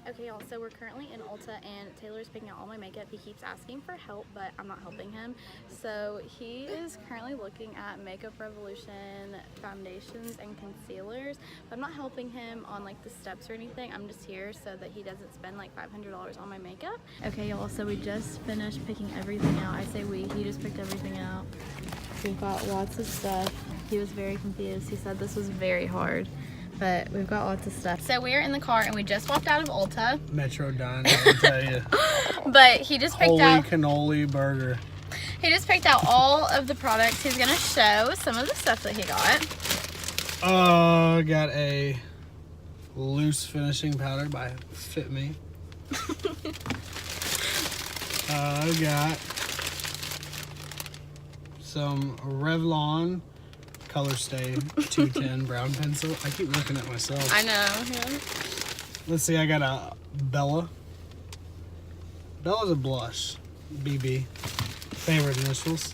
Okay, y'all, so we're currently in Ulta and Taylor's picking out all my makeup. He keeps asking for help, but I'm not helping him. So he is currently looking at Makeup Revolution foundations and concealers, but I'm not helping him on like the steps or anything. I'm just here so that he doesn't spend like $500 on my makeup. Okay, y'all, so we just finished picking everything out. I say we, he just picked everything out. We've got lots of stuff. He was very confused. He said this was very hard. But we've got lots of stuff. So we're in the car and we just walked out of Ulta. Metro Dine, I'll tell you. But he just picked out... Holy cannoli burger. He just picked out all of the products. He's gonna show some of the stuff that he got. Got a loose finishing powder by Fit Me. I got some Revlon Color Stay 210 brown pencil. I keep looking at myself. I know. Yeah. Let's see, I got a Bella. Bella's a blush. BB. Favorite initials.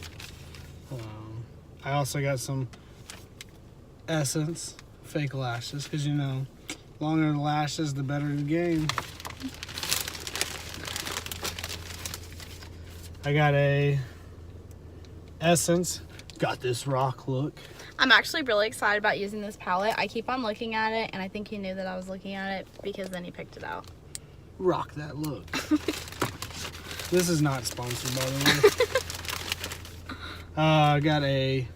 I also got some Essence fake lashes, because you know, longer the lashes, the better the game. I got a Essence. Got this rock look. I'm actually really excited about using this palette. I keep on looking at it, and I think he knew that I was looking at it because then he picked it out. Rock that look. This is not sponsored, by the way. I got a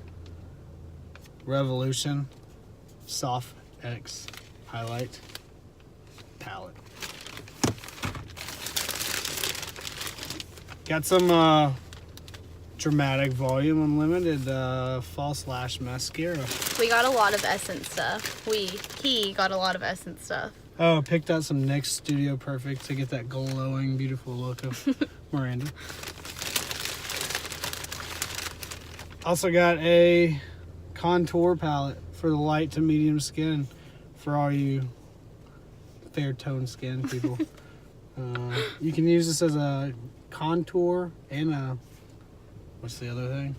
Revolution Soft X highlight palette. Got some Dramatic Volume Unlimited false lash mascara. We got a lot of Essence stuff. He got a lot of Essence stuff. Oh, picked out some NYX Studio Perfect to get that glowing, beautiful look of Miranda. Also got a contour palette for the light to medium skin for all you fair toned skin people. You can use this as a contour and a, what's the other thing?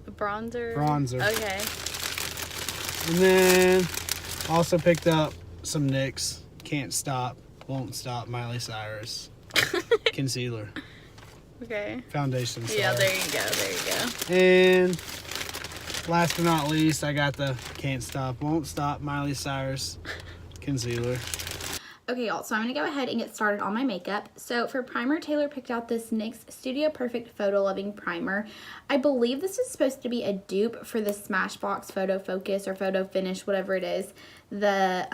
A bronzer. Bronzer. Okay. And then also picked up some NYX Can't Stop, Won't Stop Miley Cyrus concealer. Okay. Foundation. Yeah, sorry. there you go. There you go. And last but not least, I got the Can't Stop, Won't Stop Miley Cyrus concealer. Okay, y'all, so I'm going to go ahead and get started on my makeup. So for primer, Taylor picked out this NYX Studio Perfect Photo Loving Primer. I believe this is supposed to be a dupe for the Smashbox Photo Focus or Photo Finish, whatever it is, the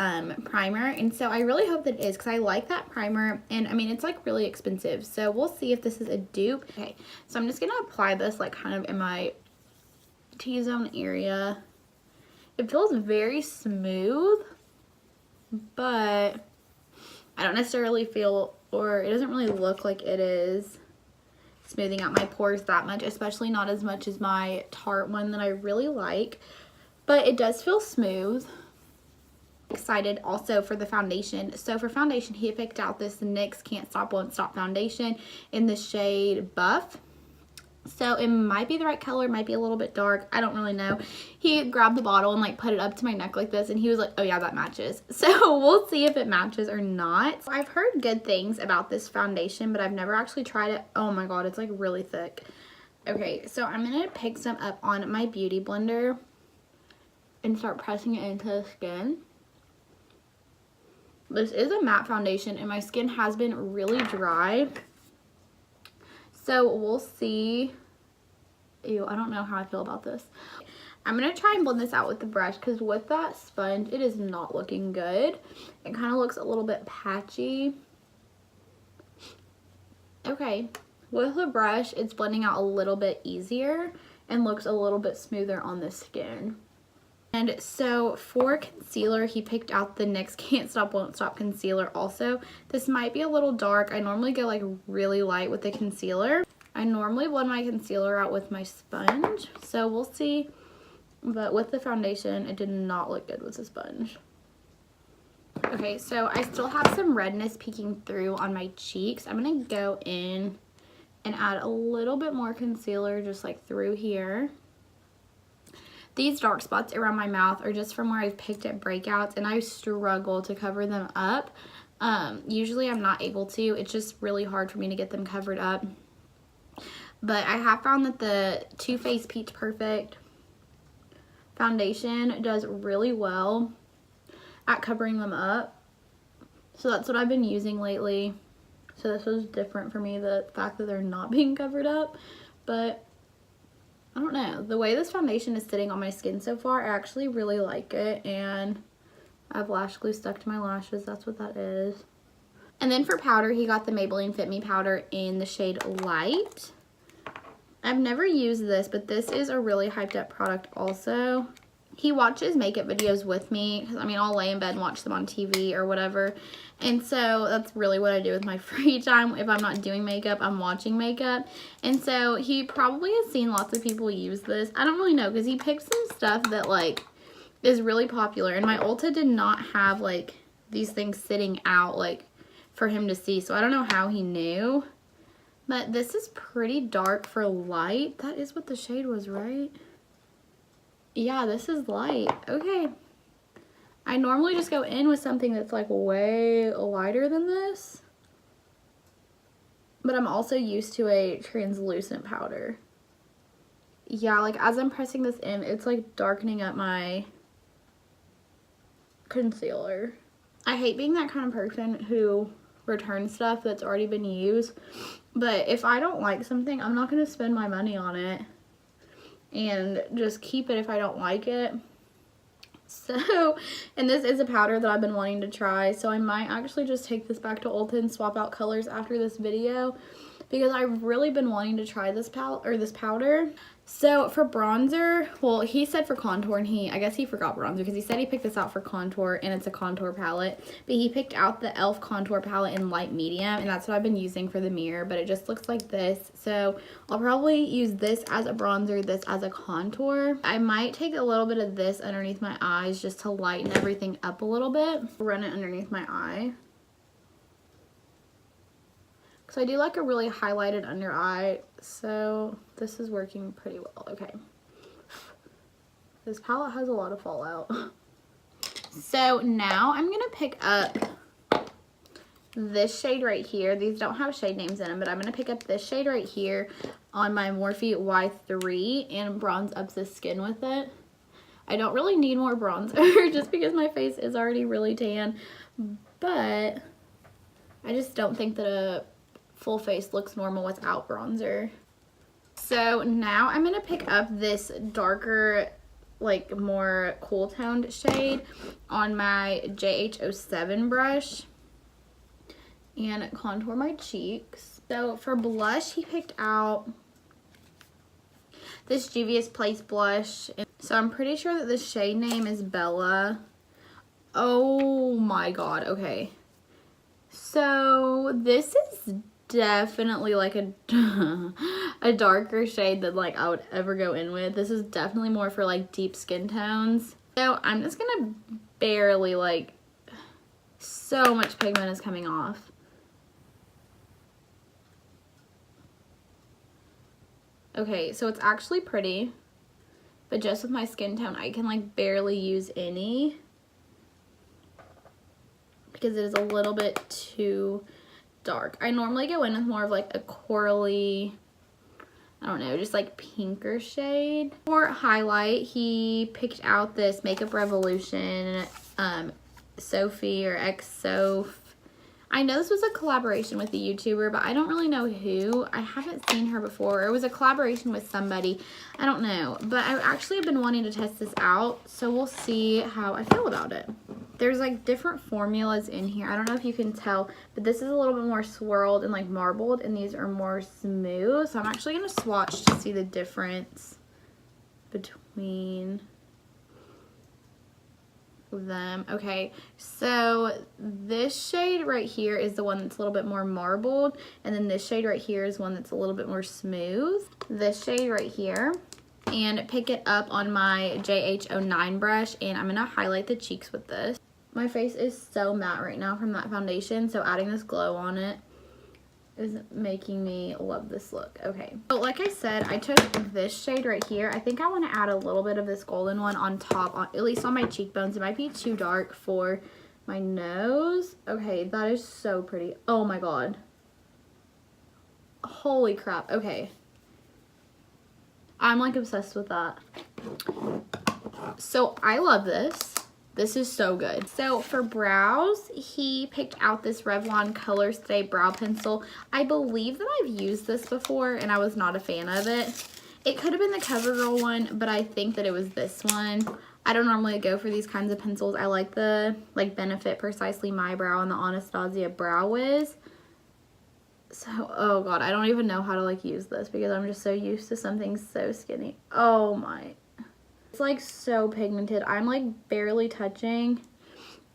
primer. And so I really hope that it is, because I like that primer. And I mean, it's like really expensive. So we'll see if this is a dupe. Okay, so I'm just going to apply this like kind of in my T-zone area. It feels very smooth, but I don't necessarily feel, or it doesn't really look like it is smoothing out my pores that much, especially not as much as my Tarte one that I really like, but it does feel smooth. Excited also for the foundation. So for foundation, he picked out this NYX Can't Stop, Won't Stop foundation in the shade Buff. So it might be the right color, it might be a little bit dark, I don't really know. He grabbed the bottle and like put it up to my neck like this, and he was like, oh yeah, that matches. So we'll see if it matches or not. I've heard good things about this foundation, but I've never actually tried it. Oh my god, it's like really thick. Okay, so I'm gonna pick some up on my beauty blender and start pressing it into the skin. This is a matte foundation and my skin has been really dry. So we'll see. Ew, I don't know how I feel about this. I'm going to try and blend this out with the brush, because with that sponge, it is not looking good. It kind of looks a little bit patchy. Okay, with the brush, it's blending out a little bit easier and looks a little bit smoother on the skin. And so for concealer, he picked out the NYX Can't Stop, Won't Stop concealer also. This might be a little dark. I normally go like really light with the concealer. I normally blend my concealer out with my sponge, so we'll see. But with the foundation, it did not look good with the sponge. Okay, so I still have some redness peeking through on my cheeks. I'm going to go in and add a little bit more concealer just like through here. These dark spots around my mouth are just from where I've picked at breakouts, and I struggle to cover them up. Usually I'm not able to. It's just really hard for me to get them covered up. But I have found that the Too Faced Peach Perfect foundation does really well at covering them up. So that's what I've been using lately. So this was different for me, the fact that they're not being covered up. But I don't know. The way this foundation is sitting on my skin so far, I actually really like it. And I have lash glue stuck to my lashes. That's what that is. And then for powder, he got the Maybelline Fit Me Powder in the shade Light. I've never used this, but this is a really hyped up product also. He watches makeup videos with me, because I mean, I'll lay in bed and watch them on TV or whatever. And so that's really what I do with my free time. If I'm not doing makeup, I'm watching makeup. And so he probably has seen lots of people use this. I don't really know, because he picked some stuff that like is really popular. And my Ulta did not have like these things sitting out like for him to see. So I don't know how he knew. But this is pretty dark for light. That is what the shade was, right? Yeah, this is light. Okay. I normally just go in with something that's like way lighter than this. But I'm also used to a translucent powder. Yeah, like as I'm pressing this in, it's like darkening up my concealer. I hate being that kind of person who returns stuff that's already been used. But if I don't like something, I'm not going to spend my money on it and just keep it if I don't like it. So, and this is a powder that I've been wanting to try, so I might actually just take this back to Ulta and swap out colors after this video, because I've really been wanting to try this powder. So for bronzer, well, he said for contour, and I guess he forgot bronzer, because he said he picked this out for contour, and it's a contour palette. But he picked out the e.l.f. contour palette in light medium, and that's what I've been using for the mirror, but it just looks like this. So I'll probably use this as a bronzer, this as a contour. I might take a little bit of this underneath my eyes just to lighten everything up a little bit. Run it underneath my eye. So I do like a really highlighted under eye, so this is working pretty well. Okay. This palette has a lot of fallout. So now I'm going to pick up this shade right here. These don't have shade names in them, but I'm going to pick up this shade right here on my Morphe Y3 and bronze up the skin with it. I don't really need more bronzer just because my face is already really tan, but I just don't think that a full face looks normal without bronzer. So now I'm going to pick up this darker, like more cool toned shade on my JH07 brush and contour my cheeks. So for blush, he picked out this Juvia's Place blush. So I'm pretty sure that the shade name is Bella. Oh my god, okay. So this is definitely like a darker shade than like I would ever go in with. This is definitely more for like deep skin tones. So I'm just gonna barely, like, so much pigment is coming off. Okay, so it's actually pretty, but just with my skin tone I can like barely use any because it is a little bit too dark. I normally go in with more of like a corally, I don't know, just like pinker shade. For highlight, he picked out this Makeup Revolution Sophie or X-Soph. I know this was a collaboration with a YouTuber, but I don't really know who. I haven't seen her before. It was a collaboration with somebody. I don't know. But I actually have been wanting to test this out, so we'll see how I feel about it. There's like different formulas in here. I don't know if you can tell, but this is a little bit more swirled and like marbled, and these are more smooth. So I'm actually going to swatch to see the difference between them. Okay, so this shade right here is the one that's a little bit more marbled, and then this shade right here is one that's a little bit more smooth. This shade right here, and pick it up on my JH09 brush, and I'm gonna highlight the cheeks with this. My face is so matte right now from that foundation, so adding this glow on it is making me love this look. Okay, so like I said, I took this shade right here. I think I want to add a little bit of this golden one on top, at least on my cheekbones. It might be too dark for my nose. Okay, that is so pretty. Oh my god. Holy crap. Okay. I'm like obsessed with that. So I love this. This is so good. So for brows, he picked out this Revlon Color Stay brow pencil. I believe that I've used this before and I was not a fan of it. It could have been the CoverGirl one, but I think that it was this one. I don't normally go for these kinds of pencils. I like the Benefit Precisely My Brow and the Anastasia Brow Wiz. So, oh god, I don't even know how to use this because I'm just so used to something so skinny. Oh my. It's so pigmented. I'm barely touching.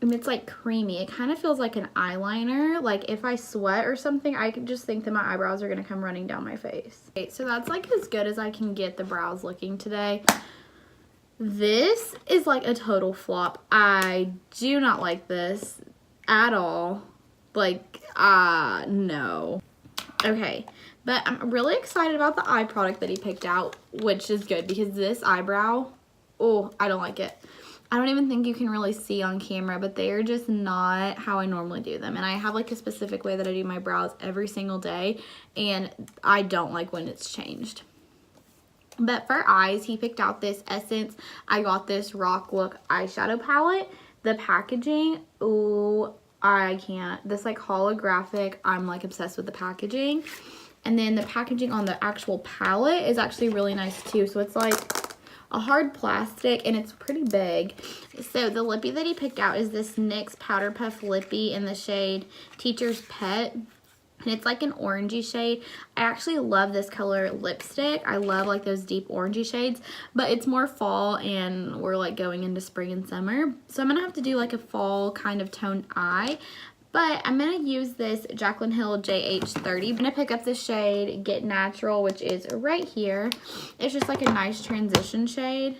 And it's creamy. It kind of feels like an eyeliner. If I sweat or something, I can just think that my eyebrows are going to come running down my face. Okay, so that's as good as I can get the brows looking today. This is a total flop. I do not like this at all. No. Okay, but I'm really excited about the eye product that he picked out, which is good because this eyebrow, oh, I don't like it. I don't even think you can really see on camera, but they are just not how I normally do them. And I have a specific way that I do my brows every single day, and I don't like when it's changed. But for eyes, he picked out this Essence I Got This Rock Look eyeshadow palette. The packaging, ooh, I can't. This holographic, I'm obsessed with the packaging. And then the packaging on the actual palette is actually really nice too. So it's a hard plastic and it's pretty big. So the lippy that he picked out is this NYX Powder Puff Lippy in the shade Teacher's Pet. And it's an orangey shade. I actually love this color lipstick. I love those deep orangey shades, but it's more fall and we're going into spring and summer. So I'm gonna have to do a fall kind of toned eye. But I'm gonna use this Jaclyn Hill JH30. I'm gonna pick up the shade Get Natural, which is right here. It's just a nice transition shade.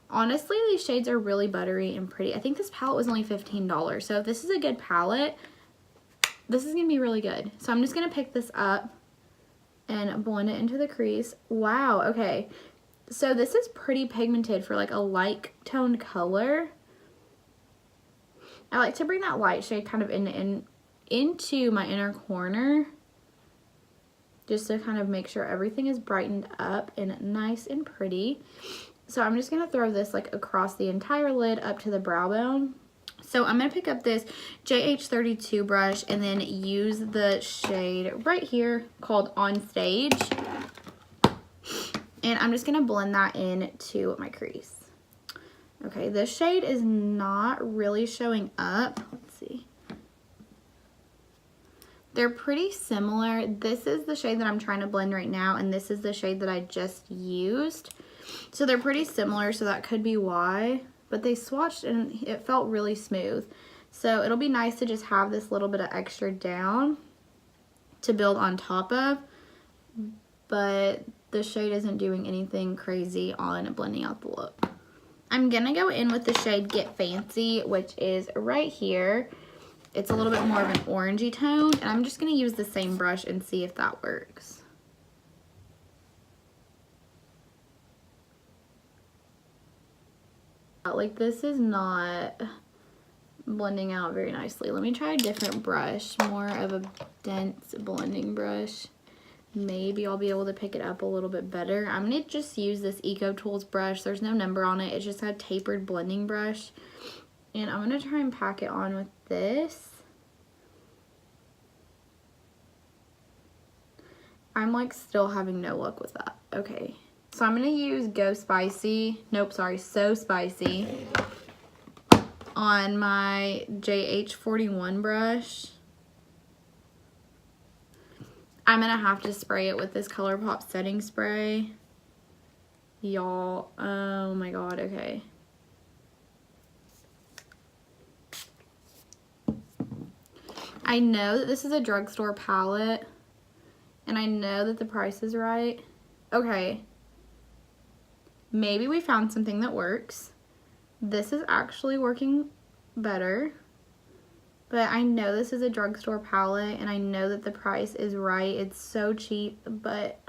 Honestly, these shades are really buttery and pretty. I think this palette was only $15. So if this is a good palette, this is going to be really good. So I'm just going to pick this up and blend it into the crease. Wow, okay. So this is pretty pigmented for a light toned color. I like to bring that light shade kind of into my inner corner, just to kind of make sure everything is brightened up and nice and pretty. So I'm just going to throw this across the entire lid up to the brow bone. So I'm going to pick up this JH32 brush and then use the shade right here called On Stage. And I'm just going to blend that into my crease. Okay, this shade is not really showing up. Let's see. They're pretty similar. This is the shade that I'm trying to blend right now, and this is the shade that I just used. So they're pretty similar, so that could be why. But they swatched and it felt really smooth. So it'll be nice to just have this little bit of extra down to build on top of. But the shade isn't doing anything crazy on blending out the look. I'm going to go in with the shade Get Fancy, which is right here. It's a little bit more of an orangey tone. And I'm just going to use the same brush and see if that works. This is not blending out very nicely. Let me try a different brush, more of a dense blending brush. Maybe I'll be able to pick it up a little bit better. I'm going to just use this Eco Tools brush. There's no number on it. It's just a tapered blending brush. And I'm going to try and pack it on with this. I'm still having no luck with that. Okay. So I'm going to use So Spicy on my JH41 brush. I'm going to have to spray it with this ColourPop setting spray. Y'all, oh my god, okay. I know that this is a drugstore palette, and I know that the price is right. Okay. Maybe we found something that works. This is actually working better. But I know this is a drugstore palette, and I know that the price is right. It's so cheap, but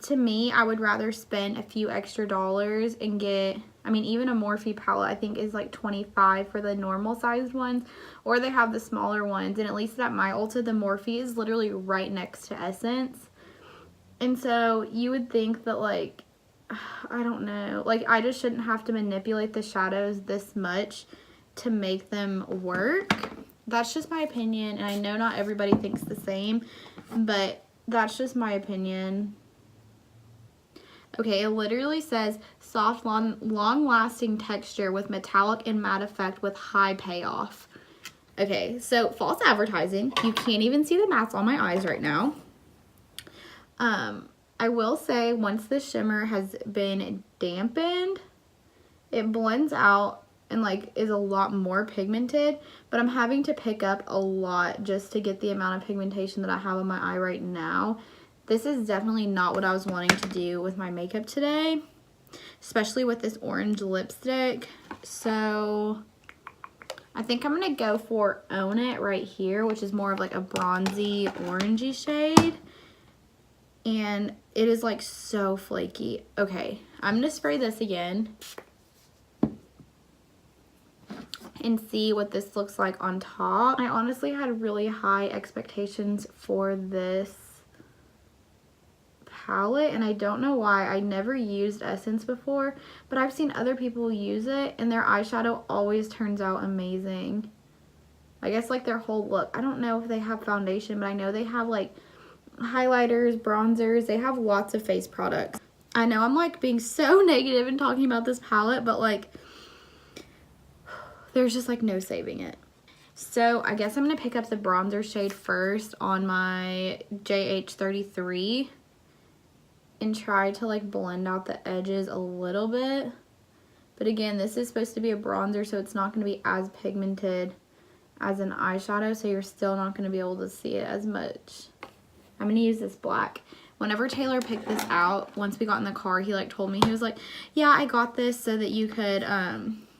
to me, I would rather spend a few extra dollars and get I mean, even a Morphe palette I think is like $25 for the normal sized ones, or they have the smaller ones. And at least at my Ulta, the Morphe is literally right next to Essence. And so you would think that, like, I don't know, like, I just shouldn't have to manipulate the shadows this much to make them work. That's just my opinion, and I know not everybody thinks the same, but that's just my opinion. Okay, it literally says soft, long-lasting texture with metallic and matte effect with high payoff. Okay, so false advertising. You can't even see the mattes on my eyes right now. I will say once the shimmer has been dampened, it blends out and like is a lot more pigmented, but I'm having to pick up a lot just to get the amount of pigmentation that I have on my eye right now. This is definitely not what I was wanting to do with my makeup today, especially with this orange lipstick. So I think I'm gonna go for Own It right here, which is more of like a bronzy orangey shade. And it is like so flaky. Okay, I'm gonna spray this again and see what this looks like on top. I honestly had really high expectations for this palette, and I don't know why. I never used Essence before, but I've seen other people use it, and their eyeshadow always turns out amazing. I guess like their whole look. I don't know if they have foundation, but I know they have like highlighters, bronzers. They have lots of face products. I know I'm like being so negative and talking about this palette, but like there's just like no saving it. So I guess I'm gonna pick up the bronzer shade first on my JH33 and try to like blend out the edges a little bit. But again, this is supposed to be a bronzer, so it's not gonna be as pigmented as an eyeshadow, so you're still not gonna be able to see it as much. I'm gonna use this black. Whenever Taylor picked this out, once we got in the car, he like told me, he was like, yeah, I got this so that you could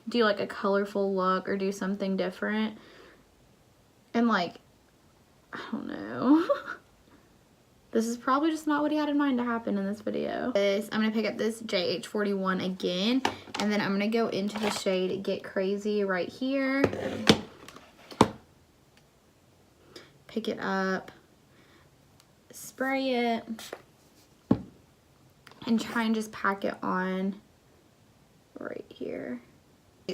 do like a colorful look or do something different. And like, I don't know. This is probably just not what he had in mind to happen in this video. I'm gonna pick up this JH41 again, and then I'm gonna go into the shade Get Crazy right here. Pick it up, spray it, and try and just pack it on right here.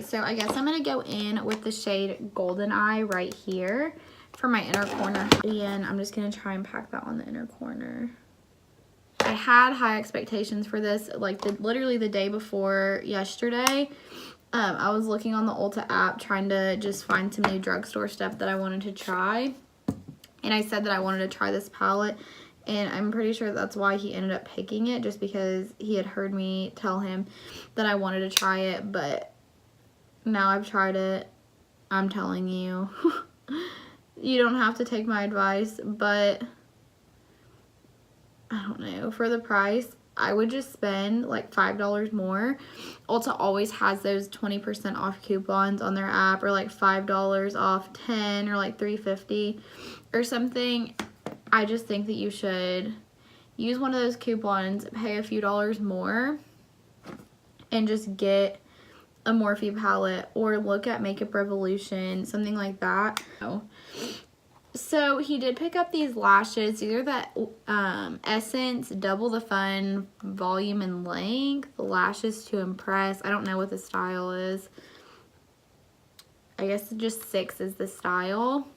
So I guess I'm going to go in with the shade Golden Eye right here for my inner corner. And I'm just going to try and pack that on the inner corner. I had high expectations for this, like literally the day before yesterday. I was looking on the Ulta app trying to just find some new drugstore stuff that I wanted to try. And I said that I wanted to try this palette. And I'm pretty sure that's why he ended up picking it, just because he had heard me tell him that I wanted to try it. But now I've tried it, I'm telling you, you don't have to take my advice, but I don't know, for the price, I would just spend like $5 more. Ulta always has those 20% off coupons on their app, or like $5 off 10, or like $3.50 or something. I just think that you should use one of those coupons, pay a few dollars more, and just get a Morphe palette, or look at Makeup Revolution, something like that. So he did pick up these lashes. These are that Essence Double the Fun Volume and Length Lashes to Impress. I don't know what the style is. I guess just 6 is the style.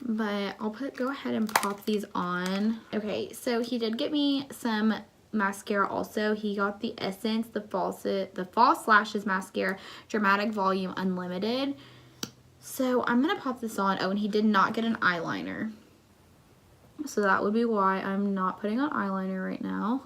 But I'll go ahead and pop these on. Okay, so he did get me some mascara also. He got the Essence, the False Lashes Mascara Dramatic Volume Unlimited. So I'm going to pop this on. Oh, and he did not get an eyeliner. So that would be why I'm not putting on eyeliner right now.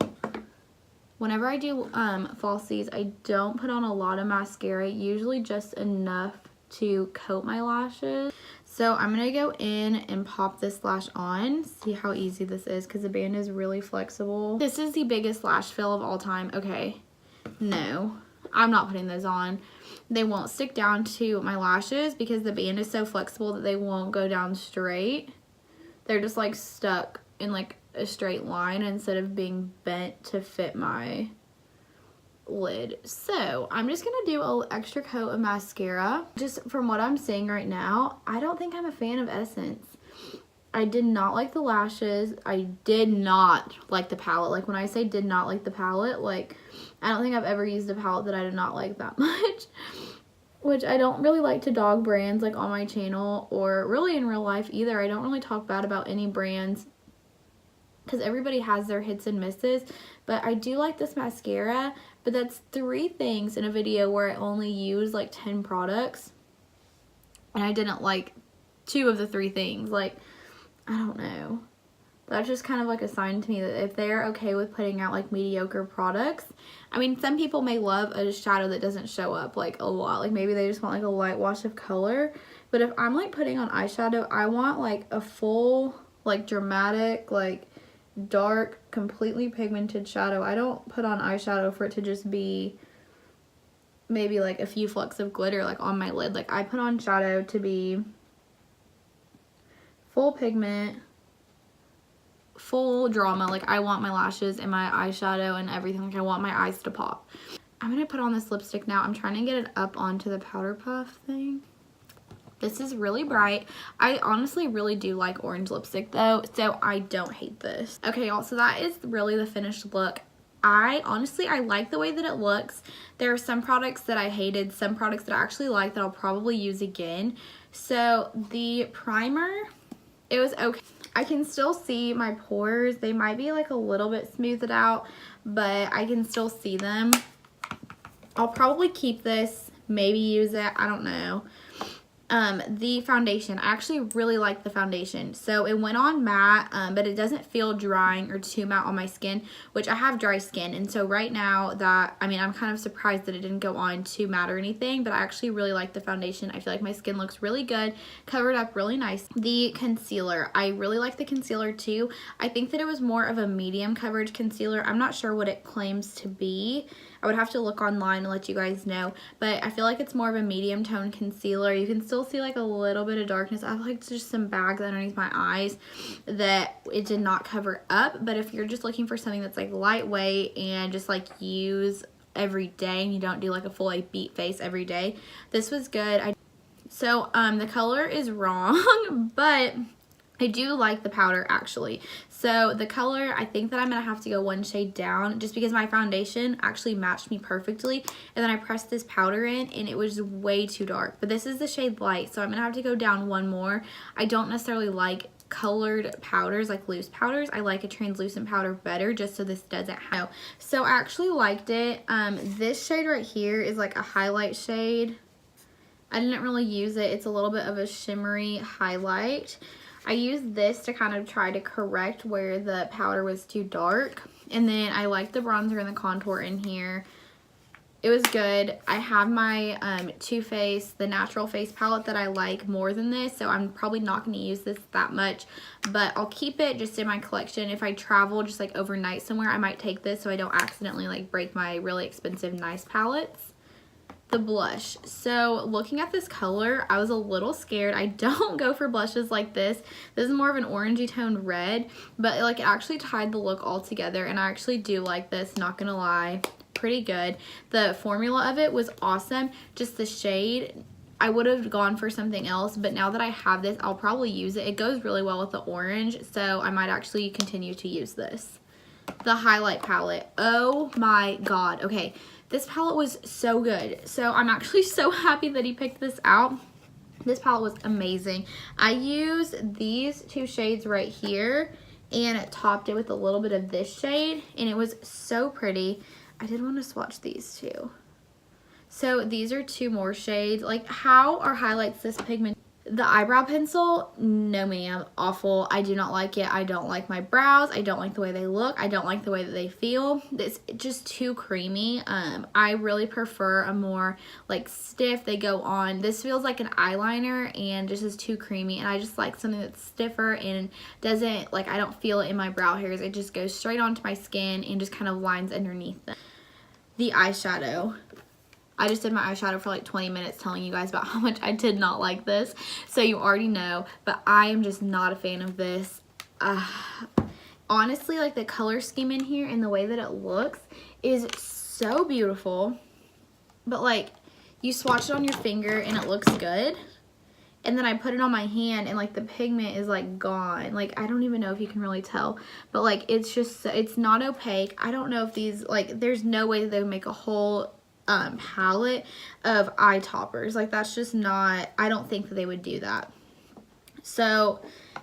Whenever I do falsies, I don't put on a lot of mascara. Usually just enough to coat my lashes. So I'm going to go in and pop this lash on. See how easy this is, because the band is really flexible. This is the biggest lash fill of all time. Okay, no, I'm not putting those on. They won't stick down to my lashes because the band is so flexible that they won't go down straight. They're just like stuck in like a straight line instead of being bent to fit my lid. So I'm just gonna do a extra coat of mascara. Just from what I'm seeing right now, I don't think I'm a fan of Essence. I did not like the lashes. I did not like the palette. Like when I say did not like the palette, like I don't think I've ever used a palette that I did not like that much. Which I don't really like to dog brands like on my channel or really in real life either. I don't really talk bad about any brands because everybody has their hits and misses. But I do like this mascara, but that's 3 things in a video where I only use like 10 products. And I didn't like 2 of the 3 things. Like, I don't know. That's just kind of like a sign to me that if they're okay with putting out like mediocre products. I mean, some people may love a shadow that doesn't show up like a lot. Like maybe they just want like a light wash of color. But if I'm like putting on eyeshadow, I want like a full, like dramatic, like dark, completely pigmented shadow. I don't put on eyeshadow for it to just be maybe like a few flecks of glitter like on my lid. Like I put on shadow to be full pigment, full drama. Like I want my lashes and my eyeshadow and everything. Like I want my eyes to pop. I'm gonna put on this lipstick now. I'm trying to get it up onto the powder puff thing. This is really bright. I honestly really do like orange lipstick though, so I don't hate this. Okay y'all, so that is really the finished look. I like the way that it looks. There are some products that I hated, some products that I actually like that I'll probably use again. So the primer, it was okay. I can still see my pores. They might be like a little bit smoothed out, but I can still see them. I'll probably keep this, maybe use it, I don't know. The foundation, I actually really like the foundation. So it went on matte, but it doesn't feel drying or too matte on my skin, which I have dry skin. And so right now that, I mean, I'm kind of surprised that it didn't go on too matte or anything, but I actually really like the foundation. I feel like my skin looks really good, covered up really nice. The concealer, I really like the concealer too. I think that it was more of a medium coverage concealer. I'm not sure what it claims to be. I would have to look online and let you guys know, but I feel like it's more of a medium tone concealer. You can still see like a little bit of darkness. I have like just some bags underneath my eyes that it did not cover up, but if you're just looking for something that's like lightweight and just like use every day and you don't do like a full like beat face every day, this was good. So the color is wrong, but I do like the powder actually. So the color, I think that I'm going to have to go 1 shade down just because my foundation actually matched me perfectly. And then I pressed this powder in and it was way too dark. But this is the shade light, so I'm going to have to go down 1 more. I don't necessarily like colored powders, like loose powders. I like a translucent powder better just so this doesn't have. So I actually liked it. This shade right here is like a highlight shade. I didn't really use it. It's a little bit of a shimmery highlight. I used this to kind of try to correct where the powder was too dark. And then I like the bronzer and the contour in here. It was good. I have my Too Faced, the Natural Face palette that I like more than this. So I'm probably not going to use this that much. But I'll keep it just in my collection. If I travel just like overnight somewhere, I might take this so I don't accidentally like break my really expensive nice palettes. The blush. So looking at this color, I was a little scared. I don't go for blushes like this. This is more of an orangey toned red, but like it actually tied the look all together, and I actually do like this, not gonna lie. Pretty good. The formula of it was awesome. Just the shade, I would have gone for something else, but now that I have this, I'll probably use it. It goes really well with the orange, so I might actually continue to use this. The highlight palette. Oh my god. Okay. This palette was so good. So I'm actually so happy that he picked this out. This palette was amazing. I used these 2 shades right here and topped it with a little bit of this shade, and it was so pretty. I did want to swatch these too. So these are 2 more shades. Like, how are highlights this pigment? The eyebrow pencil, no ma'am, awful. I do not like it. I don't like my brows. I don't like the way they look. I don't like the way that they feel. It's just too creamy. I really prefer a more like stiff, they go on. This feels like an eyeliner and just is too creamy, and I just like something that's stiffer and doesn't, like, I don't feel it in my brow hairs. It just goes straight onto my skin and just kind of lines underneath them. The eyeshadow. I just did my eyeshadow for like 20 minutes telling you guys about how much I did not like this. So you already know, but I am just not a fan of this. Honestly, like the color scheme in here and the way that it looks is so beautiful, but like you swatch it on your finger and it looks good. And then I put it on my hand and like the pigment is like gone. Like I don't even know if you can really tell, but like it's just, it's not opaque. I don't know if these, like there's no way that they would make a whole palette of eye toppers. Like that's just not, I don't think that they would do that. So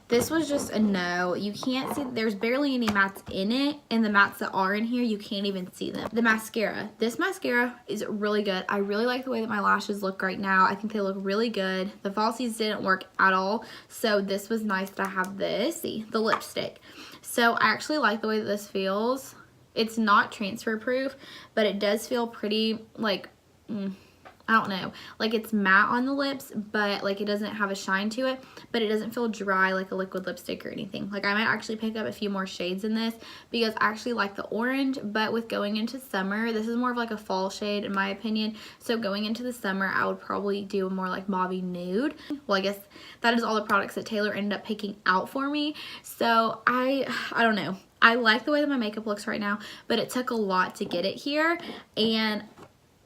this was just a no. You can't see, there's barely any mattes in it, and the mattes that are in here, you can't even see them. The mascara. This mascara is really good. I really like the way that my lashes look right now. I think they look really good. The falsies didn't work at all, so this was nice that I have this. See, the lipstick. So I actually like the way that this feels. It's not transfer proof, but it does feel pretty like, I don't know, like it's matte on the lips, but like it doesn't have a shine to it, but it doesn't feel dry like a liquid lipstick or anything. Like I might actually pick up a few more shades in this because I actually like the orange, but with going into summer, this is more of like a fall shade in my opinion. So going into the summer, I would probably do a more like mauvey nude. Well, I guess that is all the products that Taylor ended up picking out for me. So I don't know. I like the way that my makeup looks right now, but it took a lot to get it here, and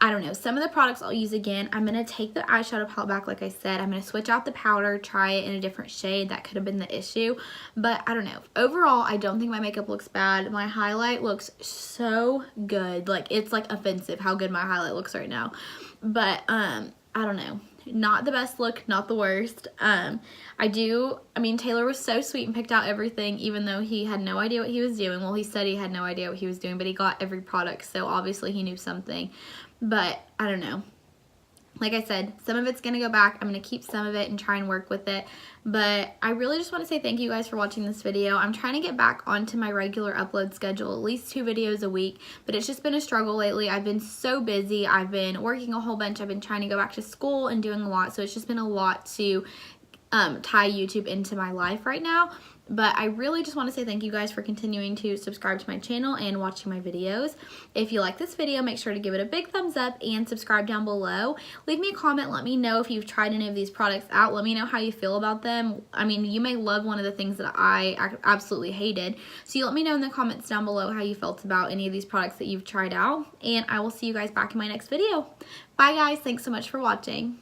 I don't know, some of the products I'll use again. I'm going to take the eyeshadow palette back like I said. I'm going to switch out the powder, try it in a different shade. That could have been the issue, but I don't know. Overall, I don't think my makeup looks bad. My highlight looks so good. Like, it's like offensive how good my highlight looks right now. But, I don't know. Not the best look, not the worst. I mean, Taylor was so sweet and picked out everything, even though he had no idea what he was doing. Well, he said he had no idea what he was doing, but he got every product, so obviously he knew something. But I don't know. Like I said, some of it's going to go back. I'm going to keep some of it and try and work with it. But I really just want to say thank you guys for watching this video. I'm trying to get back onto my regular upload schedule, at least 2 videos a week. But it's just been a struggle lately. I've been so busy. I've been working a whole bunch. I've been trying to go back to school and doing a lot. So it's just been a lot to tie YouTube into my life right now. But I really just want to say thank you guys for continuing to subscribe to my channel and watching my videos. If you like this video, make sure to give it a big thumbs up and subscribe down below. Leave me a comment. Let me know if you've tried any of these products out. Let me know how you feel about them. I mean, you may love one of the things that I absolutely hated. So you let me know in the comments down below how you felt about any of these products that you've tried out. And I will see you guys back in my next video. Bye guys. Thanks so much for watching.